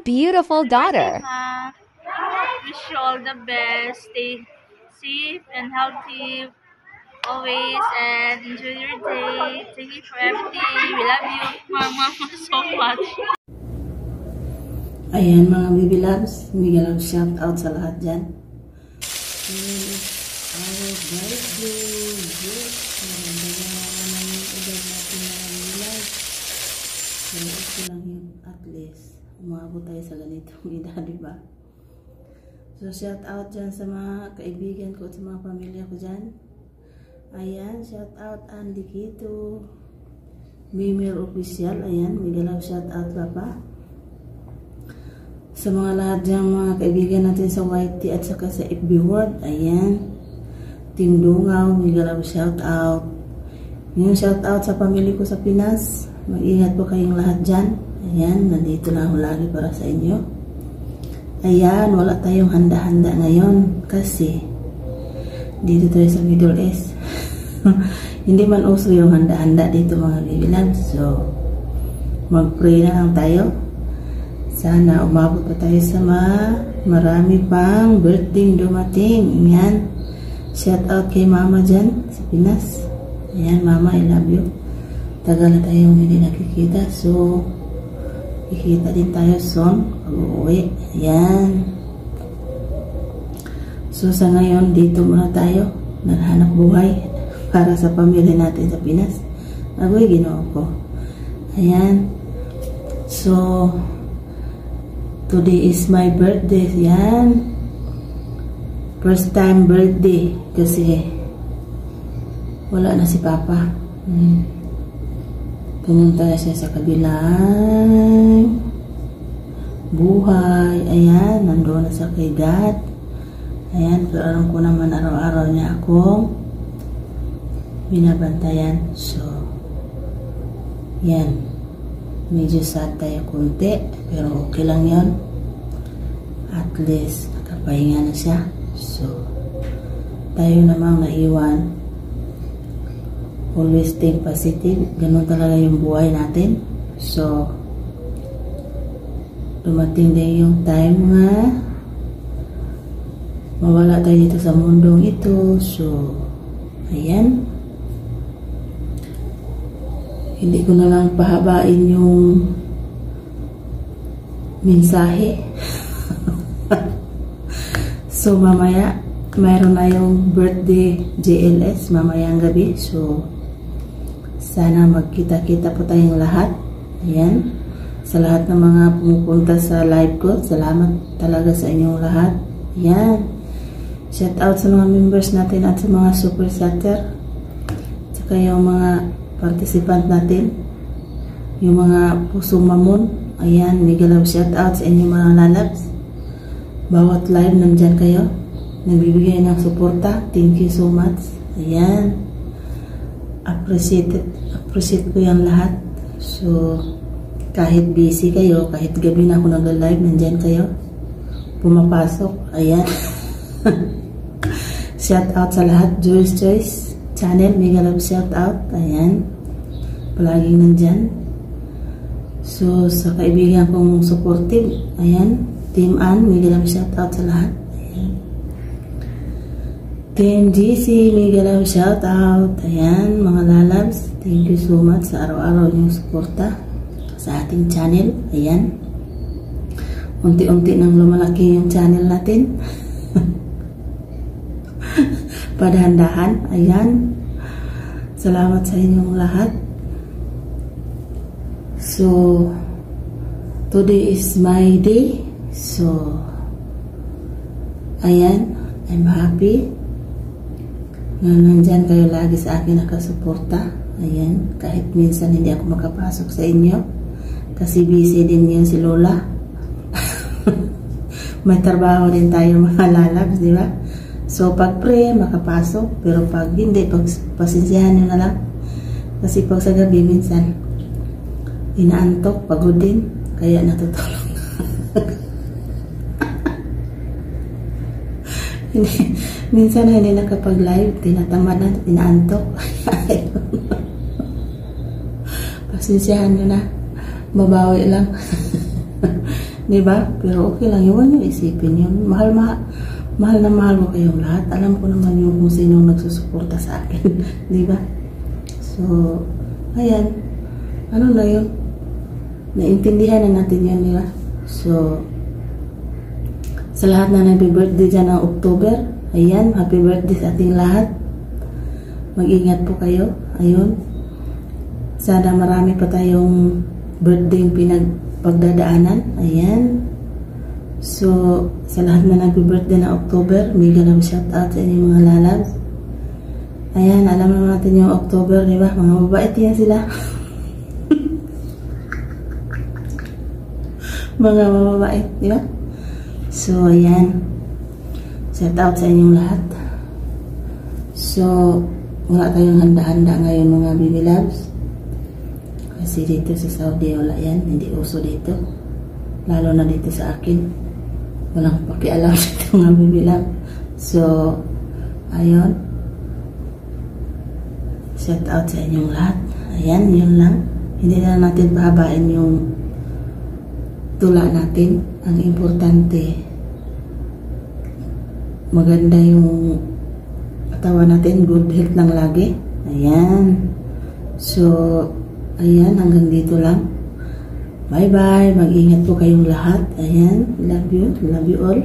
beautiful Morning, daughter. Ma. Wish you all the best. Stay safe and healthy always and enjoy your day. Thank you for everything. We love you, Mama, so much. Ayan mga baby loves, mega love shout out sa lahat dyan. Our birthday, yes, maganda na yung edad natin na baby loves. So, okay lang yun, at least, umabot tayo sa ganitong edad, diba? So, shout out dyan sa mga kaibigan ko at sa mga pamilya ko dyan. Ayan, shout out Andy Kito, Mimir Official, ayan, mega love shout out papa. Sa mga lahat dyan mga kaibigan natin sa YT at saka sa FB World, ayan, Team Dungaw, mega love shout out. Yung shout out sa pamilya ko sa Pinas, mag-ingat po kayong lahat dyan. Ayan, nandito na ako lagi para sa inyo. Ayan, wala tayong handa-handa ngayon kasi dito tayo sa Middle East. Hindi man uso yung handa-handa dito mga baby loves. So, mag-pray na lang tayo. Sana umabot pa tayo sa marami pang birthday dumating. Ayan. Shout out kay mama dyan sa Pinas. Ayan, mama, I love you. Tagal na tayong hindi nakikita. So, kikita din tayo soon pag-uwi. Ayan. So, sa ngayon, dito muna tayo. Naghanap buhay para sa pamilya natin sa Pinas. Agoy, ginoo ko. Ayan. So, today is my birthday. Yan. First time birthday. Kasi wala na si Papa. Pumunta na siya sa kabilang buhay. Ayan. Nandoon na sa kay God. Ayan. Pero alam ko naman araw-araw niya akong binabantayan. So, yan. Medyo sad tayo kunti, pero okay lang yan. At least, nakapahinga na siya. So, tayo namang naiwan. Always think positive. Ganun talaga yung buhay natin. So, dumating din yung time nga mawala tayo dito sa mundong ito. So, ayan. Hindi ko na lang pahabain yung mensahe. So, mamaya, mayroon na yung birthday JLS mamayang gabi. So, sana magkita-kita po tayong lahat. Ayan. Sa lahat ng mga pumupunta sa live ko, salamat talaga sa inyong lahat. Ayan. Shout out sa mga members natin at sa mga super chatter. Tsaka yung mga participant natin, yung mga pusong mamon. Ayan, mega love shout out sa inyong mga lalabs. Bawat live nandyan kayo, nagbibigay ng suporta. Thank you so much. Ayan, appreciate ko yung lahat. So, kahit busy kayo, kahit gabi na ako nag-live, nandyan kayo, pumapasok. Ayan. Shout out sa lahat. Joy's Choice channel, mega love shout out. Ayan, palaging nandyan. So, sa kaibigan kong supportive, ayan, Team Ann, mega love shout out sa lahat. Ayan. Team GC, mega love shout out. Ayan, mga lalabs, thank you so much sa araw-araw yung suporta sa ating channel. Ayan, unti-unti nang lumalaki yung channel natin. Padahan-dahan. Ayan, salamat sa inyong lahat. So, today is my day. So, ayan, I'm happy na nandyan kayo lagi sa akin nakasuporta. Ayan, kahit minsan hindi ako makapasok sa inyo kasi busy din yan si Lola. May trabaho din tayo mga lalabs, di ba? So, pag pre, makapasok. Pero pag hindi, pasensyahan nyo na lang. Kasi pag sa gabi, minsan, inaantok, pagod din. Kaya natutulog. Minsan, hindi nakapag-live. Tinatamad na, inaantok. Pasensyahan nyo na. Mabawi lang. Di ba? Pero okay lang, yun yung isipin yun. Mahal na mahal ko kayong lahat. Alam ko naman yung kung sino nagsusuporta sa akin. Di ba? So, ayan. Ano na yun? Naintindihan na natin yun, di ba? So, sa lahat na nag-birthday dyan ng October, ayan, happy birthday sa ating lahat. Mag-ingat po kayo. Ayun. Sana marami pa tayong birthday yung pinagpagdadaanan. Ayan. So, sa lahat na nag-birthday na October, mega lang shout out sa inyong mga lalabs. Ayan, alam naman natin yung October, di ba? Mga mabait yan sila. Mga mabait, di ba? So, ayan. Shout out sa inyong lahat. So, wala tayong handa-handa ngayon mga baby loves. Kasi dito sa Saudi, wala yan. Hindi uso dito. Lalo na dito sa akin. Walang pakialam dito mga baby love. So, ayun. Shout out sa inyong lahat. Ayan, yun lang. Hindi na natin pahabain yung tula natin. Ang importante, maganda yung katawan natin, good health lang lagi. Ayan. So, ayan, hanggang dito lang. Bye-bye. Mag-ingat po kayong lahat. Ayan, love you. Love you all.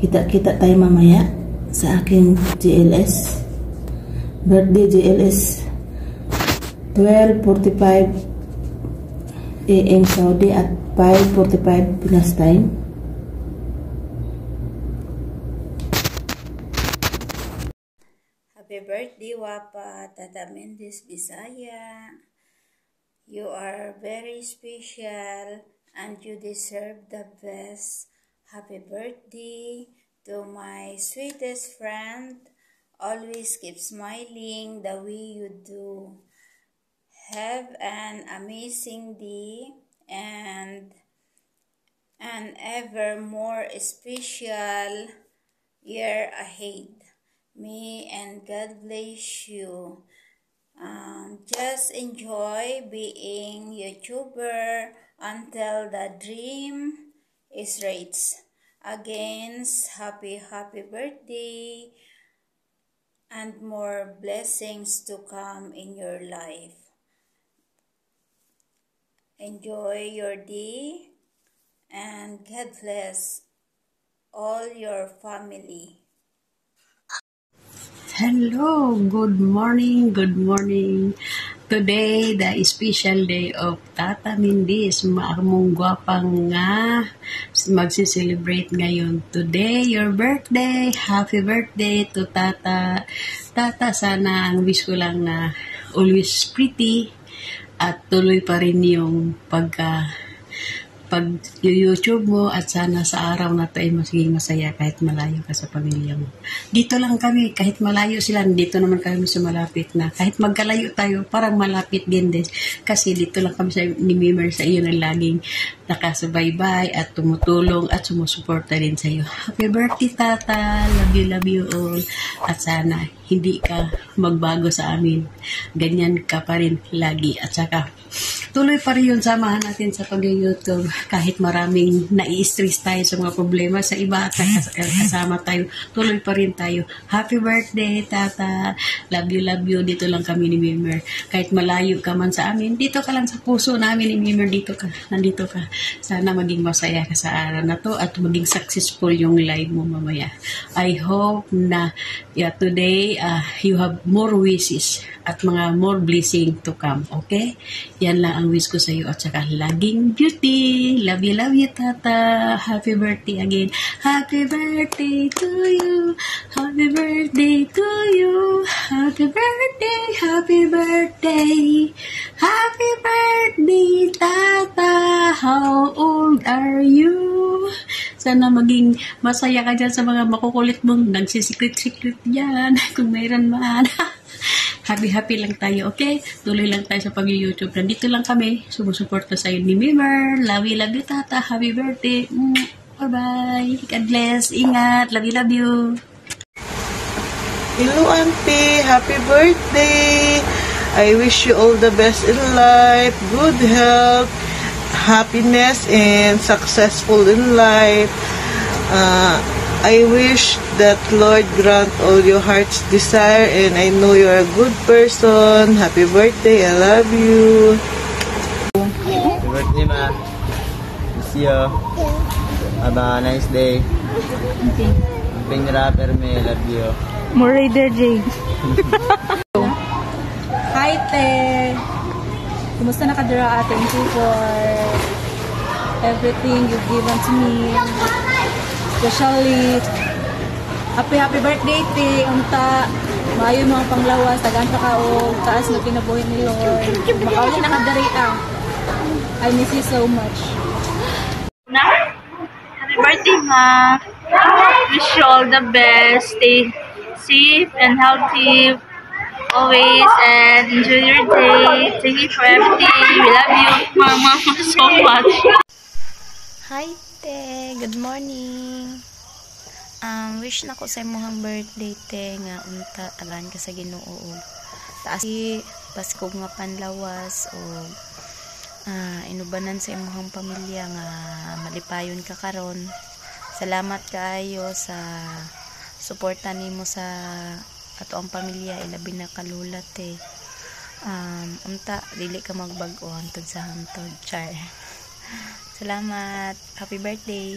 Kita-kita tayo mamaya sa aking GLS. Birthday GLS. 12:45 AM Saudi at 5:45 Pinas time. Happy birthday, Wapa, Tata Mendes Bisaya. You are very special and you deserve the best. Happy birthday to my sweetest friend. Always keep smiling the way you do. Have an amazing day and an ever more special year ahead. Me and God bless you. Just enjoy being YouTuber until the dream is reached. Again, happy birthday and more blessings to come in your life. Enjoy your day and God bless all your family. Hello, good morning. Today, the special day of Tata Mendes. Maamong gwapang nga magsi-celebrate ngayon. Today, your birthday. Happy birthday to Tata. Tata, sana ang wish ko lang na always pretty at tuloy pa rin yung pag-YouTube mo at sana sa araw na to ay magiging masaya kahit malayo ka sa pamilya mo. Dito lang kami, kahit malayo sila, dito naman kami sa malapit na. Kahit magkalayo tayo, parang malapit din kasi dito lang kami sa ni-member sa iyo na laging nakasubaybay at tumutulong at sumusuporta din sa iyo. Happy birthday, Tata! Love you all. At sana hindi ka magbago sa amin. Ganyan ka pa rin lagi. At saka tuloy pa rin yun, samahan natin sa pag-YouTube. Kahit maraming nai-stress tayo sa mga problema sa iba at kasama tayo, tuloy pa rin tayo. Happy birthday, Tata! Love you. Dito lang kami ni Mimer. Kahit malayo ka man sa amin, dito ka lang sa puso namin ni Mimer. Nandito ka. Sana maging masaya ka sa araw na to at maging successful yung live mo mamaya. I hope na today you have more wishes at mga more blessing to come. Okay? Yan lang ang wish ko sa iyo at saka laging beauty. Love you, Tata. Happy birthday again. Happy birthday to you. Happy birthday to you. Happy birthday. Happy birthday. Happy birthday, Tata. How old are you? Sana maging masaya ka dyan sa mga makukulit mong nagsisikret-sikret dyan. Kung mayroon man. Happy lang tayo, okay? Tuloy lang tayo sa pag-YouTube. Nandito lang kami. Sumusuporta sa'yo ni Mimer. Love you, Tata. Happy birthday. Bye-bye. God bless. Ingat. Love you. Hello, Auntie. Happy birthday. I wish you all the best in life. Good health. happiness and successful in life. I wish that Lord grant all your heart's desire, and I know you're a good person. Happy birthday. I love you. Happy birthday, ma. Miss you. Have a nice day. Ping rapper me, love you. More Raider J. Hi, Te! Kumusta nakadara ate? Thank you for everything you've given to me. Especially, happy birthday, Te! Unta, maayo mga panglawas, tagaan pa ka o taas na pinabuhin ni Lord. Makauli nakadari ka. I miss you so much. Happy birthday, ma. Wish you all the best. Stay safe and healthy always and enjoy your day. Thank you for everything. We love you, mama, so much. Hi, Te. Good morning. Wish na ko sa imong birthday, Te, nga unta tagaan ka sa Ginoo. Taas Pasko nga panlawas o inubanan sa imong pamilya nga malipayon ka karon. Salamat kaayo sa suporta nimo sa ato ang pamilya, ilabi na kalulat eh. Unta dili ka magbag-o hantod sa hantod, char. Salamat. Happy birthday.